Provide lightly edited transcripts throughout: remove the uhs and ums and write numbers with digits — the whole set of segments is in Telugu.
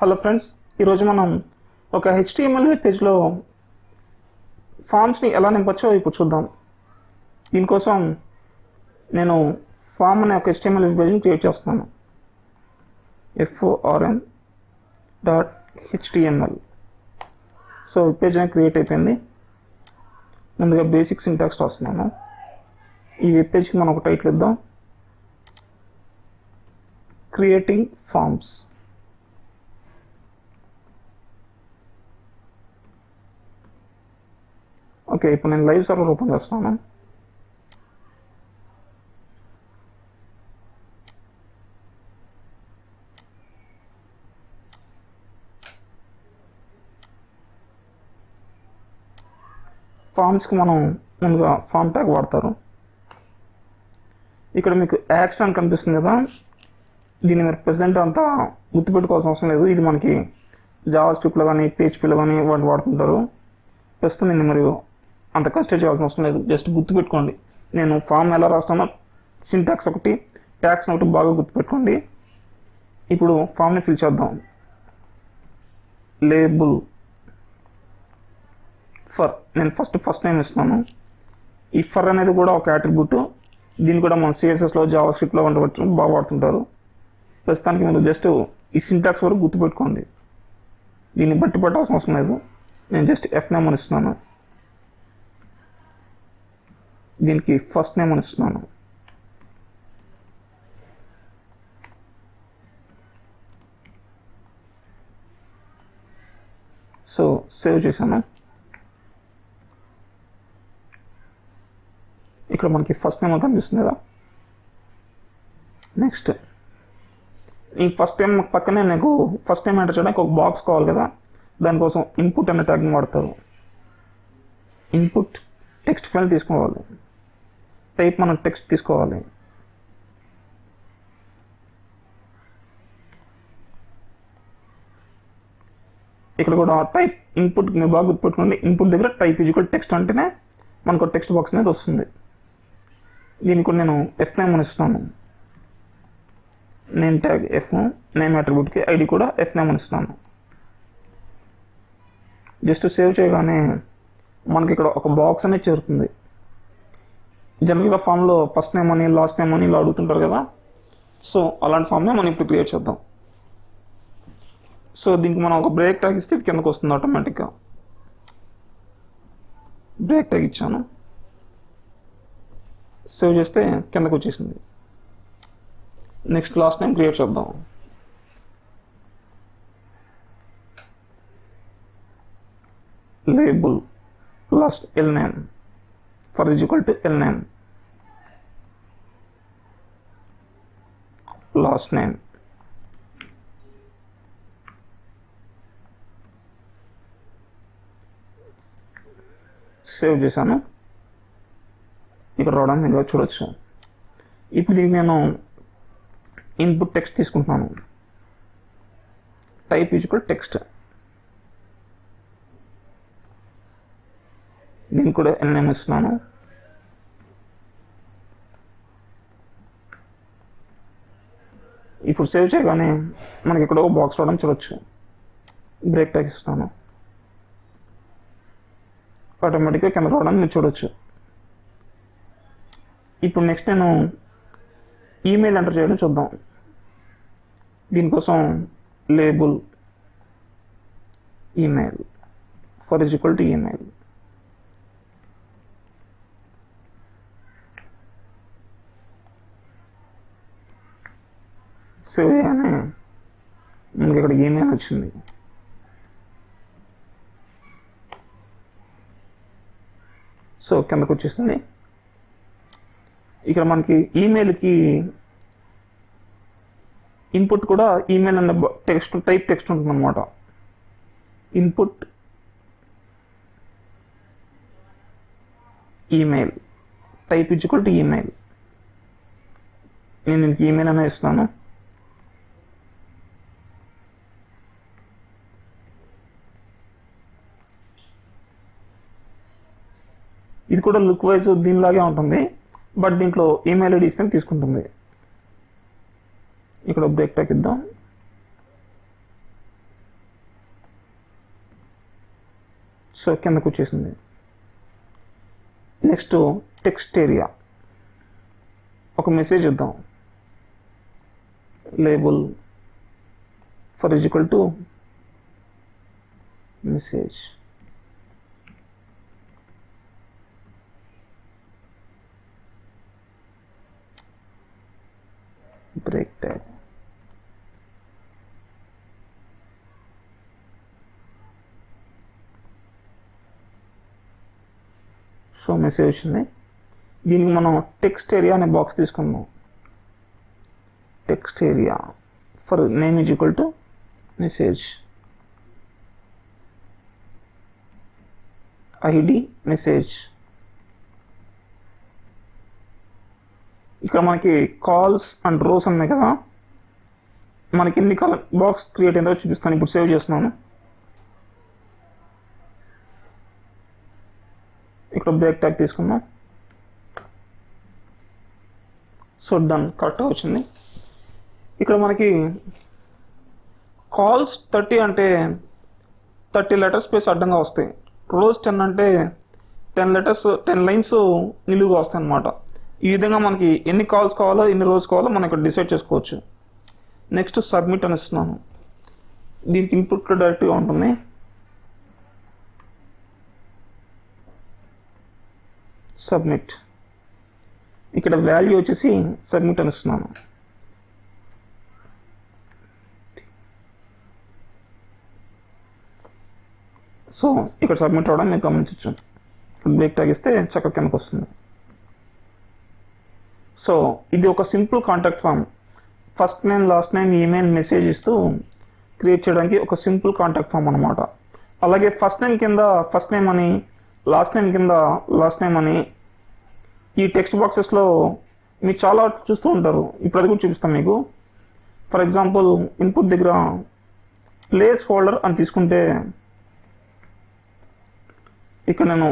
హలో ఫ్రెండ్స్, ఈరోజు మనం ఒక HTML వెబ్ పేజ్లో ఫామ్స్ని ఎలా నింపచ్చో ఇప్పుడు చూద్దాం. దీనికోసం నేను ఫామ్ అనే ఒక HTML వెబ్ పేజ్ని క్రియేట్ చేస్తున్నాను. form.html. సో వెబ్ పేజ్ అనేది క్రియేట్ అయిపోయింది. ముందుగా బేసిక్ సింటాక్స్ రాస్తున్నాను. ఈ వెబ్ పేజ్కి మనం ఒక టైటిల్ ఇద్దాం, క్రియేటింగ్ ఫామ్స్. ఓకే, ఇప్పుడు నేను లైవ్ సర్వర్ ఓపెన్ చేస్తున్నాను. ఫామ్స్కి మనం ముందుగా ఫామ్ ట్యాగ్ వాడతారు. ఇక్కడ మీకు యాక్షన్ అని కనిపిస్తుంది కదా, దీన్ని మీరు ప్రెజెంట్ అంతా గుర్తుపెట్టుకోవాల్సిన అవసరం లేదు. ఇది మనకి జావా స్క్రిప్ట్లో కానీ PHPలో కానీ వాటి వాడుతుంటారు. ప్రస్తుతం దీన్ని మరియు అంత కన్సిడర్ చేయాల్సిన అవసరం లేదు, జస్ట్ గుర్తుపెట్టుకోండి. నేను ఫామ్ ఎలా రాస్తానో సింటాక్స్ ఒకటి, ట్యాగ్స్ ఒకటి బాగా గుర్తుపెట్టుకోండి. ఇప్పుడు ఫామ్ని ఫిల్ చేద్దాం. లేబుల్ ఫర్, నేను ఫస్ట్ నేమ్ ఇస్తున్నాను. ఈ ఫర్ అనేది కూడా ఒక యాట్రిబ్యూట్. దీన్ని కూడా మన CSSలో జావా స్క్రిప్ట్లో వంటవచ్చు బాగా వాడుతుంటారు. ప్రస్తుతానికి మీరు జస్ట్ ఈ సింటాక్స్ వరకు గుర్తుపెట్టుకోండి, దీన్ని బట్టి పట్టాల్సిన అవసరం లేదు. నేను జస్ట్ F నేమ్ అని ఇస్తున్నాను, దీనికి ఫస్ట్ నేమ్ అని ఇస్తున్నాను. సో సేవ్ చేశాను. ఇక్కడ మనకి ఫస్ట్ నేమ్ కనిపిస్తుంది కదా. నెక్స్ట్ ఈ ఫస్ట్ నేమ్ పక్కనే నాకు ఫస్ట్ నేమ్ ఎంటర్ చేయడానికి ఒక బాక్స్ కావాలి కదా, దానికోసం ఇన్పుట్ అనే ట్యాగ్ని వాడతారు. ఇన్పుట్ టెక్స్ట్ ఫైల్ తీసుకోవాలి, టైప్ మనం టెక్స్ట్ తీసుకోవాలి. ఇక్కడ కూడా టైప్ ఇన్పుట్ మీరు బాగా గుర్తుపెట్టుకోండి. ఇన్పుట్ దగ్గర టైప్ ఈజ్వల్ టెక్స్ట్ అంటేనే మనకు టెక్స్ట్ బాక్స్ అనేది వస్తుంది. దీనికి కూడా నేను F నేమ్ అని ఇస్తున్నాను. నేమ్ ట్యాగ్ F, నేమ్ అట్రిబ్యూట్కి ఐడి కూడా F నేమ్ అని ఇస్తున్నాను. జస్ట్ సేవ్ చేయగానే మనకి ఇక్కడ ఒక బాక్స్ అనేది చేరుతుంది. జనరల్గా ఫామ్లో ఫస్ట్ నేమ్ అని లాస్ట్ నేమ్ అని ఇలా అడుగుతుంటారు కదా, సో అలాంటి ఫామ్నే మనం ఇప్పుడు క్రియేట్ చేద్దాం. సో దీనికి మనం ఒక బ్రేక్ ట్యాగ్ ఇస్తే ఇది కిందకు వస్తుంది ఆటోమేటిక్గా. బ్రేక్ ట్యాగ్ ఇచ్చాను, సేవ్ చేస్తే కిందకు వచ్చేసింది. నెక్స్ట్ లాస్ట్ నేమ్ క్రియేట్ చేద్దాం. Label last L name for equal to L name, last name. Save చేశాను. ఇక్కడ రావడానికి మీరు చూడొచ్చు. ఇప్పుడు దీనికి నేను ఇన్పుట్ టెక్స్ట్ తీసుకుంటున్నాను. టైప్ ఈక్వల్ టెక్స్ట్, దీనికి కూడా L నేమ్ ఇస్తున్నాను. ఇప్పుడు సేవ్ చేయగానే మనకి ఇక్కడ ఒక బాక్స్ రావడం చూడొచ్చు. బ్రేక్ ట్యాగ్ ఇస్తాను, ఆటోమేటిక్గా కింద రావడం మీరు చూడొచ్చు. ఇప్పుడు నెక్స్ట్ నేను ఈమెయిల్ ఎంటర్ చేయడం చూద్దాం. దీనికోసం label email for equal to email. Save చేయగానే మనకి ఇక్కడ ఈమెయిల్ వచ్చింది. సో కిందకు వచ్చేసింది. ఇక్కడ మనకి ఈమెయిల్కి ఇన్పుట్ కూడా ఈమెయిల్ అనే టెక్స్ట్ టైప్ టెక్స్ట్ ఉంటుంది అనమాట. Input email type equal to email. నేను దీనికి ఈమెయిల్ అనే ఇస్తున్నాను. ఇది కూడా లుక్ వైజ్ దీనిలాగే ఉంటుంది, బట్ దీంట్లో ఈమెయిల్ ఐడి ఇస్తే తీసుకుంటుంది. ఇక్కడ బ్రేక్ ట్యాగ్ ఇద్దాం. సో కిందకు వచ్చేసింది. నెక్స్ట్ టెక్స్ట్ ఏరియా, ఒక మెసేజ్ ఇద్దాం. Label for is equal to message. Break tag. So message వచ్చింది. దీనికి మనం టెక్స్ట్ ఏరియా అనే బాక్స్ తీసుకున్నాం. Text area for name is equal to message, ID message. ఇక్కడ మనకి కాల్స్ అండ్ రోస్ ఉన్నాయి కదా, మనకి ఎన్ని బాక్స్ క్రియేట్ అయిందో చూపిస్తాను. ఇప్పుడు సేవ్ చేస్తున్నాను. ఇక్కడ బ్రేక్ ట్యాగ్ తీసుకుందాం. సో డన్, కరెక్ట్గా వచ్చింది. ఇక్కడ మనకి కాల్స్ 30 అంటే 30 లెటర్స్ స్పేస్ అడ్డంగా వస్తాయి. రోజ్ 10 అంటే 10 లెటర్స్ 10 లైన్స్ నిలువుగా వస్తాయి అన్నమాట. ఈ విధంగా మనకి ఎన్ని కాల్స్ కావాలో ఎన్ని రోజ్ కావాలో మనం ఇక్కడ డిసైడ్ చేసుకోవచ్చు. నెక్స్ట్ సబ్మిట్ అని ఇస్తున్నాను. దీనికి ఇన్పుట్ డైరెక్ట్గా ఉంటుంది. సబ్మిట్. ఇక్కడ వాల్యూ వచ్చేసి సబ్మిట్ అని ఇస్తున్నాను. సో ఇక్కడ సబ్మిట్ అవ్వడం మీరు గమనించవచ్చు. బ్రేక్ ట్యాగ్ ఇస్తే చక్కగా కిందకు వస్తుంది. సో ఇది ఒక simple contact form. First name, last name, email, message ఇస్తూ క్రియేట్ చేయడానికి ఒక సింపుల్ కాంటాక్ట్ ఫామ్ అనమాట. అలాగే ఫస్ట్ నేమ్ కింద ఫస్ట్ నేమ్ అని, లాస్ట్ నేమ్ కింద లాస్ట్ నేమ్ అని ఈ టెక్స్ట్ బాక్సెస్లో మీరు చాలా చూస్తూ ఉంటారు. ఇప్పుడు అది కూడా చూపిస్తాం మీకు. ఫర్ ఎగ్జాంపుల్ ఇన్పుట్ దగ్గర ప్లేస్ హోల్డర్ అని తీసుకుంటే ఇక్కడ నేను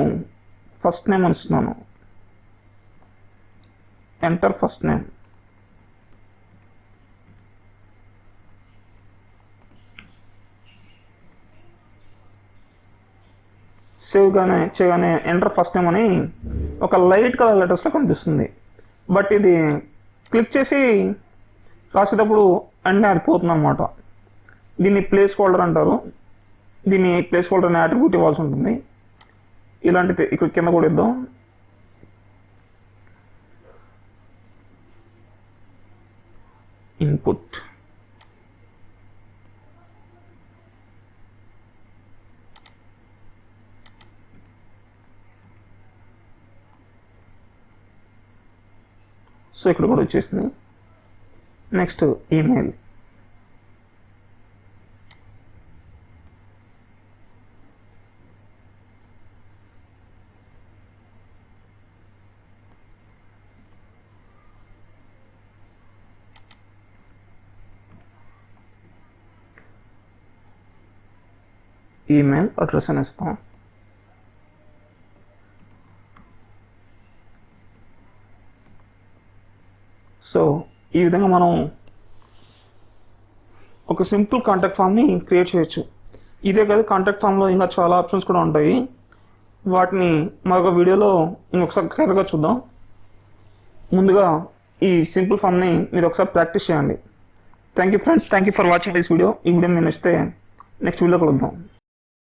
ఫస్ట్ నేమ్ అని ఇస్తున్నాను. Enter first name. చేయగానే ఎంటర్ ఫస్ట్ నేమ్ అని ఒక లైట్ కలర్ లెటర్స్లో కనిపిస్తుంది. బట్ ఇది క్లిక్ చేసి రాసేటప్పుడు వెంటనే అది పోతుంది అనమాట. దీన్ని ప్లేస్ హోల్డర్ అంటారు. దీన్ని ప్లేస్ హోల్డర్ అనే అట్రిబ్యూట్ ఇవ్వాల్సి ఉంటుంది. ఇలాంటిది ఇక్కడ కింద కూడా ఇద్దాం. ఇన్పుట్. సో ఇక్కడ కూడా వచ్చేసింది. Next email. ఈమెయిల్ అడ్రస్ అని ఇస్తాం. సో ఈ విధంగా మనం ఒక సింపుల్ కాంటాక్ట్ ఫామ్ని క్రియేట్ చేయొచ్చు. ఇదే కాదు, కాంటాక్ట్ ఫామ్లో ఇంకా చాలా ఆప్షన్స్ కూడా ఉంటాయి. వాటిని మరొక వీడియోలో ఇంకొకసారి క్లియర్గా చూద్దాం. ముందుగా ఈ సింపుల్ ఫామ్ని మీరు ఒకసారి ప్రాక్టీస్ చేయండి. Thank you friends, thank you for watching this video. ఈ వీడియో మీరు నచ్చితే నెక్స్ట్ వీడియో కలుద్దాం.